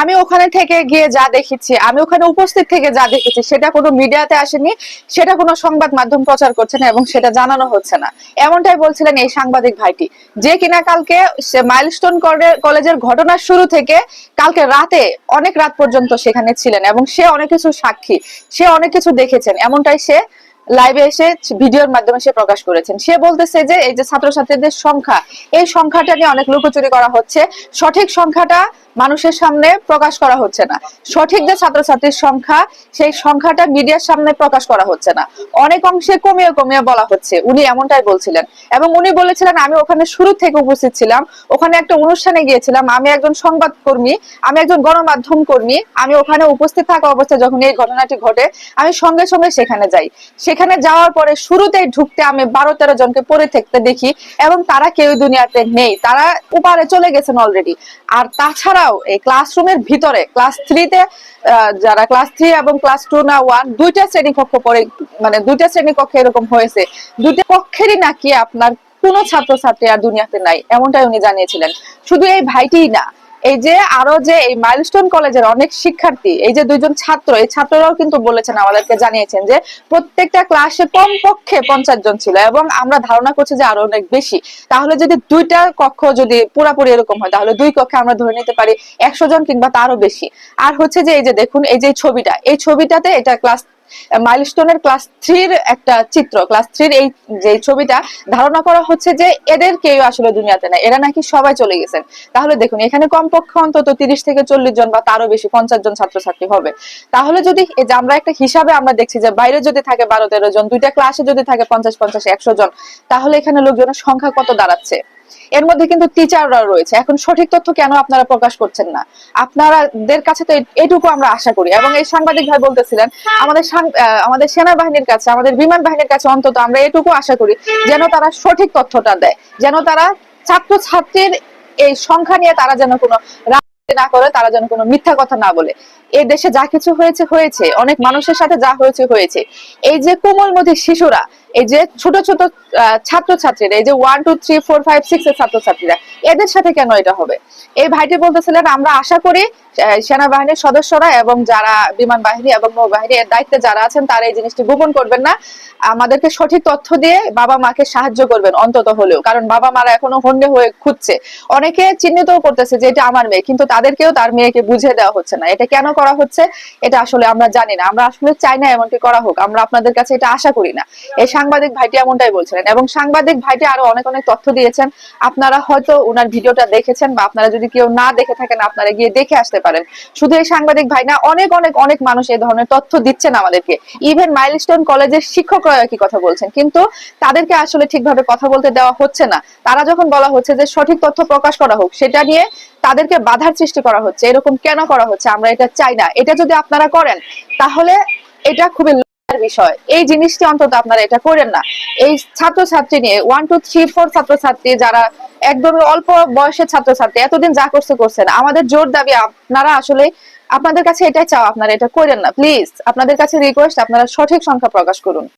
আমি ওখানে থেকে গিয়ে যা দেখেছি, আমি ওখানে উপস্থিত থেকে যা দেখেছি, সেটা কোনো মিডিয়াতে আসেনি, সেটা কোনো সংবাদ মাধ্যম প্রচার করছে না এবং সেটা জানানো হচ্ছে না। এমনটাই বলছিলেন এই সাংবাদিক ভাইটি, যে কিনা কালকে মাইলস্টোন কলেজের ঘটনার শুরু থেকে কালকে রাতে অনেক রাত পর্যন্ত সেখানে ছিলেন এবং সে অনেক কিছু সাক্ষী, সে অনেক কিছু দেখেছেন। এমনটাই সে লাইভে এসে ভিডিওর মাধ্যমে সে প্রকাশ করেছেন। সে বলতেছে যে এই যে ছাত্রছাত্রীদের সংখ্যা, এই সংখ্যাটা নিয়ে অনেক লুকোচুরি করা হচ্ছে, সঠিক সংখ্যাটা মানুষের সামনে প্রকাশ করা হচ্ছে না। সঠিক যে ছাত্রছাত্রীর সংখ্যা, সেই সংখ্যাটা মিডিয়ার সামনে প্রকাশ করা হচ্ছে না, অনেক অংশে কমিয়ে কমিয়ে বলা হচ্ছে। উনি এমনটাই বলছিলেন এবং উনি বলেছিলেন আমি ওখানে শুরু থেকে উপস্থিত ছিলাম, ওখানে একটা অনুষ্ঠানে গিয়েছিলাম, আমি একজন সংবাদ কর্মী, আমি একজন গণমাধ্যম কর্মী, আমি ওখানে উপস্থিত থাকা অবস্থায় যখন এই ঘটনাটি ঘটে আমি সঙ্গে সঙ্গে সেখানে যাই। সেখানে যাওয়ার পরে শুরুতেই ঢুকতে আমি 12-13 জনকে পড়ে থাকতে দেখি এবং তারা কেউ দুনিয়াতে নেই, তারা উপারে চলে গেছেন অলরেডি। আর তাছাড়াও এই ক্লাসরুমের ভিতরে ক্লাস 3-তে যারা ক্লাস 3 এবং ক্লাস 2 না 1 দুইটা শ্রেণীকক্ষ পড়ে, মানে দুইটা শ্রেণীকক্ষে এরকম হয়েছে, দুইটা কক্ষেরই নাকি আপনার কোনো ছাত্রছাত্রী আর দুনিয়াতে নাই, এমনটাই উনি জানিয়েছিলেন। শুধু এই ভাইটিই না, এই যে আরো যে এই মাইলস্টোন কলেজের অনেক শিক্ষার্থী, এই যে দুইজন ছাত্র, এই ছাত্ররাও কিন্তু বলেছেন, আমাদেরকে জানিয়েছেন যে প্রত্যেকটা ক্লাসে কমপক্ষে 50 জন ছিল এবং আমরা ধারণা করছি যে আরো অনেক বেশি। তাহলে যদি দুইটা কক্ষ যদি পুরাপুরি এরকম হয়, তাহলে দুই কক্ষে আমরা ধরে নিতে পারি 100 জন কিংবা তারও বেশি। আর হচ্ছে যে এই যে দেখুন, এই যে ছবিটা, এই ছবিটাতে এটা ক্লাস মাইলস্টোনের ক্লাস 3-র একটা চিত্র। ক্লাস 3-র এই যে ছবিটা, ধারণা করা হচ্ছে যে এদের কেউ আসলে দুনিয়াতে নাই, এরা নাকি সবাই চলে গেছেন। তাহলে দেখুন, এখানে কমপক্ষে অন্তত 30 থেকে 40 জন বা তারও বেশি 50 জন ছাত্রছাত্রী হবে। তাহলে যদি এই যে আমরা একটা হিসাবে আমরা দেখছি যে বাইরে যদি থাকে 12-13 জন, দুইটা ক্লাসে যদি থাকে 50-50-100 জন, তাহলে এখানে লোকজনের সংখ্যা কত দাঁড়াচ্ছে। এর মধ্যে কিন্তু টিচাররাও রয়েছে। এখন সঠিক তথ্য কেন আপনারা প্রকাশ করছেন না? আপনাদের কাছে তো এটুকু আমরা আশা করি। এবং এই সাংবাদিক ভাই বলতেছিলেন আমাদের সেনাবাহিনীর কাছে, আমাদের বিমান বাহিনীর কাছে অন্তত আমরা এটুকু আশা করি যেন তারা সঠিক তথ্যটা দেয়, যেন তারা ছাত্রছাত্রীর এই সংখ্যা নিয়ে তারা যেন কোনো রাজনীতি না করে, তারা যেন কোনো মিথ্যা কথা না বলে। এই দেশে যা কিছু হয়েছে হয়েছে, অনেক মানুষের সাথে যা হয়েছে হয়েছে। এই যে কোমলমতি শিশুরা, এই যে ছোট ছোট ছাত্রছাত্রীরা, এই যে 1 2 3 4 5 6 এর ছাত্রছাত্রীরা, এদের সাথে কেন এটা হবে? এই ভাইটি বলতেছিলেন আমরা আশা করি সেনাবাহিনীর সদস্যরা এবং যারা বিমান বাহিনী এবং নৌবাহিনী এর দায়িত্বে যারা আছেন, তারা এই জিনিসটি গোপন করবেন না, আমাদেরকে সঠিক তথ্য দিয়ে বাবা মাকে সাহায্য করবেন অন্তত হলেও। কারণ বাবা মারা এখনো হন্যে হয়ে খুঁজছে, অনেকে চিহ্নিত করতেছে যে এটা আমার মেয়ে, কিন্তু তাদেরকেও তার মেয়েকে বুঝিয়ে দেওয়া হচ্ছে না। এটা কেন করা হচ্ছে এটা আসলে আমরা জানি না, আমরা আসলে চাই না এমনটি করা হোক, আমরা আপনাদের কাছে এটা আশা করি না। এই সাংবাদিক ভাইটি এমনটাই বলছিলেন এবং সাংবাদিক ভাইটি আরো অনেক অনেক তথ্য দিয়েছেন। আপনারা হয়তো ওনার ভিডিওটা দেখেছেন, বা আপনারা যদি কেউ না দেখে থাকেন আপনারা গিয়ে দেখে আসতে পারেন। শুধু এই সাংবাদিক ভাই না, অনেক অনেক অনেক মানুষ এই ধরনের তথ্য দিচ্ছেন আমাদেরকে। ইভেন মাইলস্টোন কলেজের শিক্ষকরা একই কথা বলছেন, কিন্তু তাদেরকে আসলে ঠিকভাবে কথা বলতে দেওয়া হচ্ছে না। তারা যখন বলা হচ্ছে যে সঠিক তথ্য প্রকাশ করা হোক, সেটা নিয়ে তাদেরকে বাধার সৃষ্টি করা হচ্ছে। এরকম কেন করা হচ্ছে? আমরা এটা চাই না। এটা যদি আপনারা করেন তাহলে এটা খুবই বিষয়, এই জিনিসটি অন্তত আপনারা এটা করেন না। এই ছাত্রছাত্রী নিয়ে 1 2 3 4 ছাত্রছাত্রী যারা একদম অল্প বয়সের ছাত্রছাত্রী, এতদিন যা করছেন, আমাদের জোর দাবি আপনারা আসলে, আপনাদের কাছে এটাই চাও, আপনারা এটা করেন না প্লিজ। আপনাদের কাছে রিকোয়েস্ট, আপনারা সঠিক সংখ্যা প্রকাশ করুন।